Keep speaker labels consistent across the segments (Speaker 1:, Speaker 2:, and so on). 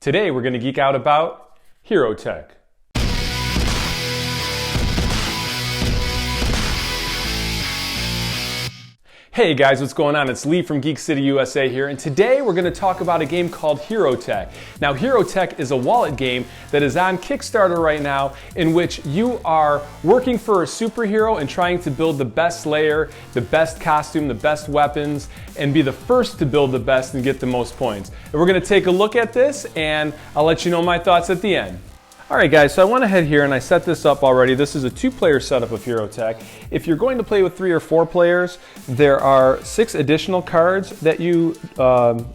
Speaker 1: Today we're going to geek out about HeroTec. Hey guys, what's going on? It's Lee from Geek City USA here, and today we're going to talk about a game called HeroTec. Now, HeroTec is a wallet game that is on Kickstarter right now, in which you are working for a superhero and trying to build the best layer, the best costume, the best weapons, and be the first to build the best and get the most points. And we're going to take a look at this, and I'll let you know my thoughts at the end. Alright guys, so I went ahead here and I set this up already. This is a 2-player setup of HeroTec. If you're going to play with 3 or 4 players, there are 6 additional cards that you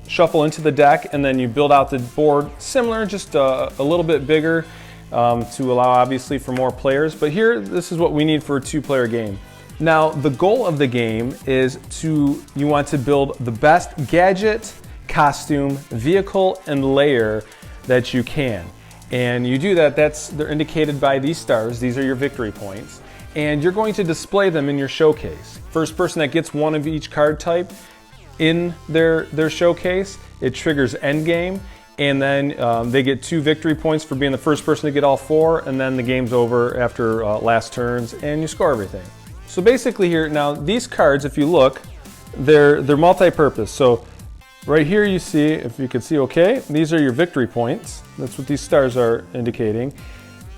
Speaker 1: shuffle into the deck, and then you build out the board similar, just a little bit bigger to allow obviously for more players. But here, this is what we need for a 2-player game. Now, the goal of the game is you want to build the best gadget, costume, vehicle, and layer that you can. And you do that, they're indicated by these stars. These are your victory points. And you're going to display them in your showcase. First person that gets one of each card type in their showcase, it triggers endgame. And then they get 2 victory points for being the first person to get all 4. And then the game's over after last turns and you score everything. So basically here, now these cards, if you look, they're multi-purpose. So right here you see, if you can see okay, these are your victory points. That's what these stars are indicating.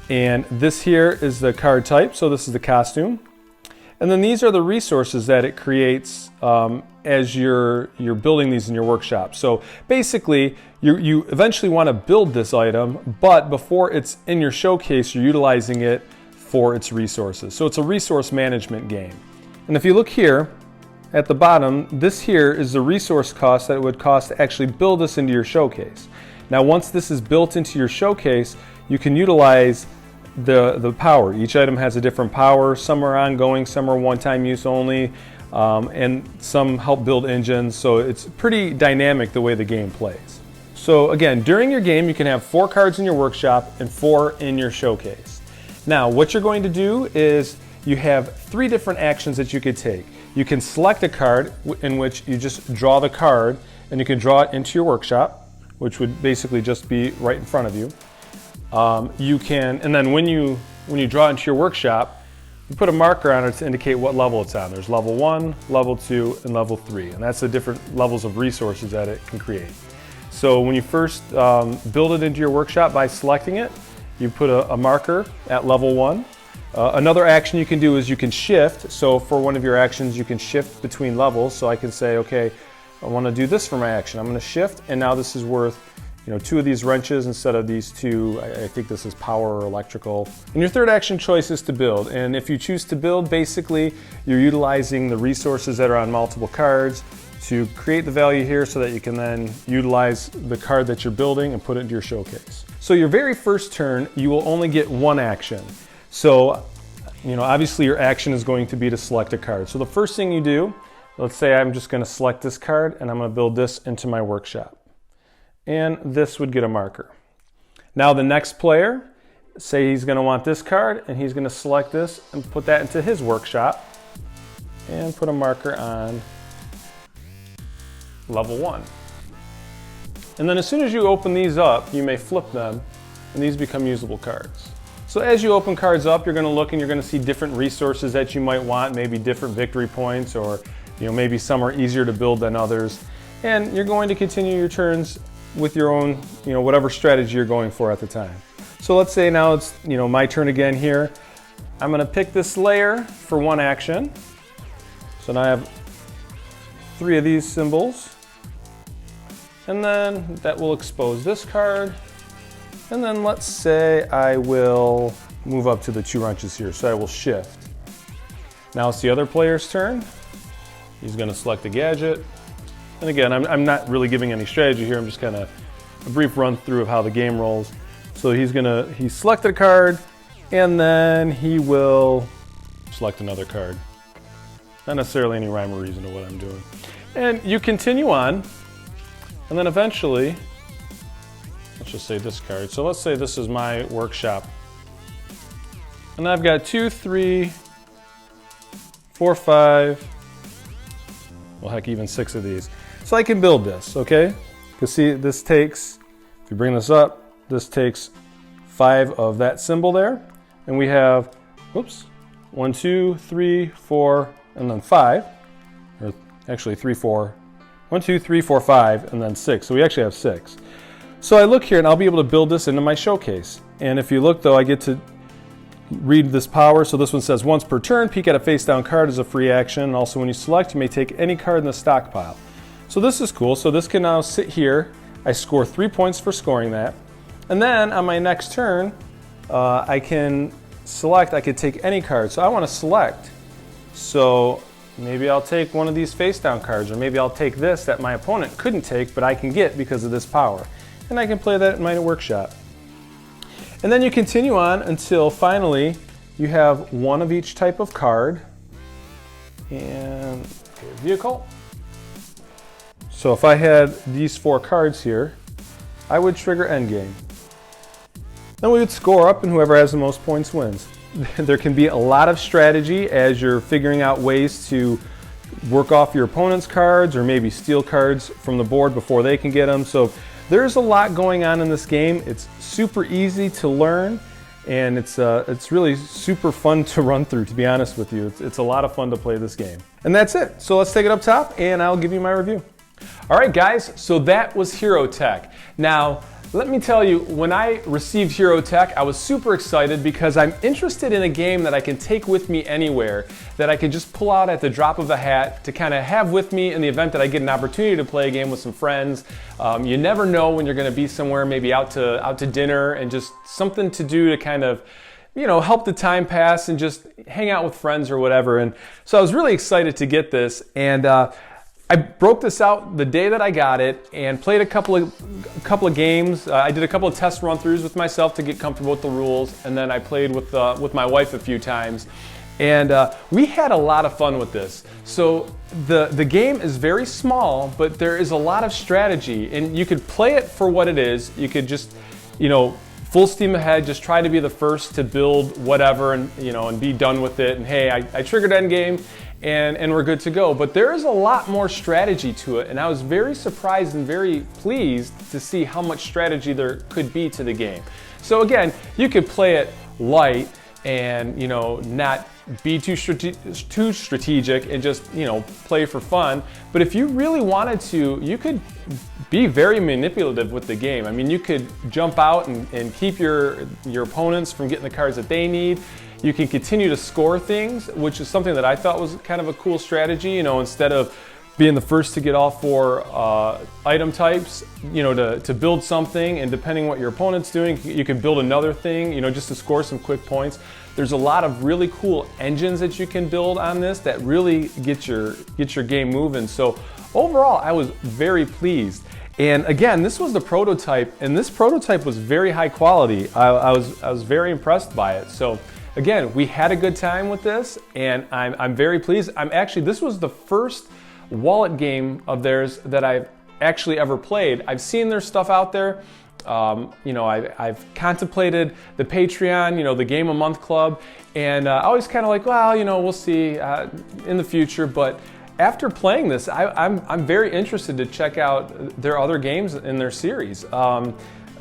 Speaker 1: And this here is the card type, so this is the costume. And then these are the resources that it creates as you're building these in your workshop. So basically, you eventually want to build this item, but before it's in your showcase, you're utilizing it for its resources. So it's a resource management game. And if you look here, at the bottom, this here is the resource cost that it would cost to actually build this into your showcase. Now once this is built into your showcase, you can utilize the power. Each item has a different power. Some are ongoing, some are one-time use only, and some help build engines, so it's pretty dynamic the way the game plays. So again, during your game you can have 4 cards in your workshop and 4 in your showcase. Now what you're going to do is you have 3 different actions that you could take. You can select a card in which you just draw the card, and you can draw it into your workshop, which would basically just be right in front of you. And then when you draw it into your workshop, you put a marker on it to indicate what level it's on. There's level 1, level 2, and level 3, and that's the different levels of resources that it can create. So when you first build it into your workshop by selecting it, you put a marker at level 1. Another action you can do is you can shift. So for one of your actions, you can shift between levels. So I can say, okay, I want to do this for my action. I'm going to shift, and now this is worth 2 of these wrenches instead of these 2. I think this is power or electrical. And your third action choice is to build. And if you choose to build, basically you're utilizing the resources that are on multiple cards to create the value here so that you can then utilize the card that you're building and put it into your showcase. So your very first turn, you will only get 1 action. So, obviously your action is going to be to select a card. So the first thing you do, let's say I'm just going to select this card and I'm going to build this into my workshop. And this would get a marker. Now the next player, say he's going to want this card and he's going to select this and put that into his workshop and put a marker on level 1. And then as soon as you open these up, you may flip them and these become usable cards. So as you open cards up, you're going to look and you're going to see different resources that you might want, maybe different victory points, or maybe some are easier to build than others. And you're going to continue your turns with your own, whatever strategy you're going for at the time. So let's say now it's, my turn again here. I'm going to pick this layer for 1 action. So now I have 3 of these symbols. And then that will expose this card. And then let's say I will move up to the 2 wrenches here, so I will shift. Now it's the other player's turn. He's going to select a gadget. And again, I'm not really giving any strategy here, I'm just kind of a brief run through of how the game rolls. So he's selected a card, and then he will select another card. Not necessarily any rhyme or reason to what I'm doing. And you continue on, and then eventually, let's just say this card. So let's say this is my workshop. And I've got 2, 3, 4, 5, well heck, even 6 of these. So I can build this, okay? Because see, this takes If you bring this up, this takes 5 of that symbol there. And we have, oops, 1, 2, 3, 4, and then 5. Or actually 3, 4. 1, 2, 3, 4, 5, and then 6. So we actually have 6. So I look here and I'll be able to build this into my showcase. And if you look though, I get to read this power. So this one says once per turn, peek at a face down card as a free action. And also when you select, you may take any card in the stockpile. So this is cool. So this can now sit here. I score 3 points for scoring that. And then on my next turn, I can select, I could take any card. So I want to select. So maybe I'll take one of these face down cards, or maybe I'll take this that my opponent couldn't take, but I can get because of this power. And I can play that in my workshop. And then you continue on until finally you have one of each type of card. And vehicle. So if I had these 4 cards here, I would trigger endgame. Then we would score up and whoever has the most points wins. There can be a lot of strategy as you're figuring out ways to work off your opponent's cards or maybe steal cards from the board before they can get them. So there's a lot going on in this game. It's super easy to learn and it's really super fun to run through, to be honest with you. It's a lot of fun to play this game. And that's it. So let's take it up top and I'll give you my review. All right guys, so that was HeroTec. Now, let me tell you, when I received HeroTec, I was super excited because I'm interested in a game that I can take with me anywhere, that I can just pull out at the drop of a hat to kind of have with me in the event that I get an opportunity to play a game with some friends. You never know when you're going to be somewhere, maybe out to dinner, and just something to do to kind of, you know, help the time pass and just hang out with friends or whatever. And so I was really excited to get this, and I broke this out the day that I got it and played a couple of games. I did a couple of test run-throughs with myself to get comfortable with the rules, and then I played with my wife a few times. And we had a lot of fun with this. So the game is very small, but there is a lot of strategy, and you could play it for what it is. You could just, you know, full steam ahead, just try to be the first to build whatever, and you know, and be done with it. And hey, I triggered endgame. And we're good to go. But there is a lot more strategy to it, and I was very surprised and very pleased to see how much strategy there could be to the game. So again, you could play it light and, you know, not be too strategic and just, you know, play for fun. But if you really wanted to, you could be very manipulative with the game. I mean, you could jump out and keep your opponents from getting the cards that they need. You can continue to score things, which is something that I thought was kind of a cool strategy. You know, instead of being the first to get all 4 item types, you know, to build something, and depending what your opponent's doing, you can build another thing, you know, just to score some quick points. There's a lot of really cool engines that you can build on this that really get your game moving. So overall, I was very pleased. And again, this was the prototype, and this prototype was very high quality. I was very impressed by it. So again, we had a good time with this, and I'm very pleased. This was the first wallet game of theirs that I've actually ever played. I've seen their stuff out there. You know, I've contemplated the Patreon, you know, the Game a Month Club, and I was kind of like, well, you know, we'll see in the future. But after playing this, I'm very interested to check out their other games in their series.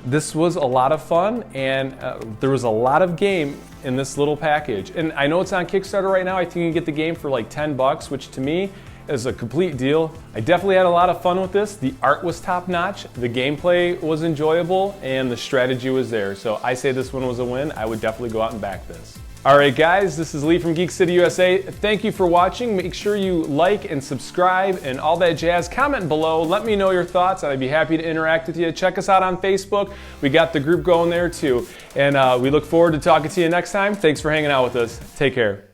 Speaker 1: This was a lot of fun, and there was a lot of game in this little package. And I know it's on Kickstarter right now. I think you can get the game for like $10, which to me is a complete deal. I definitely had a lot of fun with this. The art was top notch, the gameplay was enjoyable, and the strategy was there. So I say this one was a win. I would definitely go out and back this. All right guys, this is Lee from Geek City USA. Thank you for watching. Make sure you like and subscribe and all that jazz. Comment below, let me know your thoughts, and I'd be happy to interact with you. Check us out on Facebook. We got the group going there too. And we look forward to talking to you next time. Thanks for hanging out with us. Take care.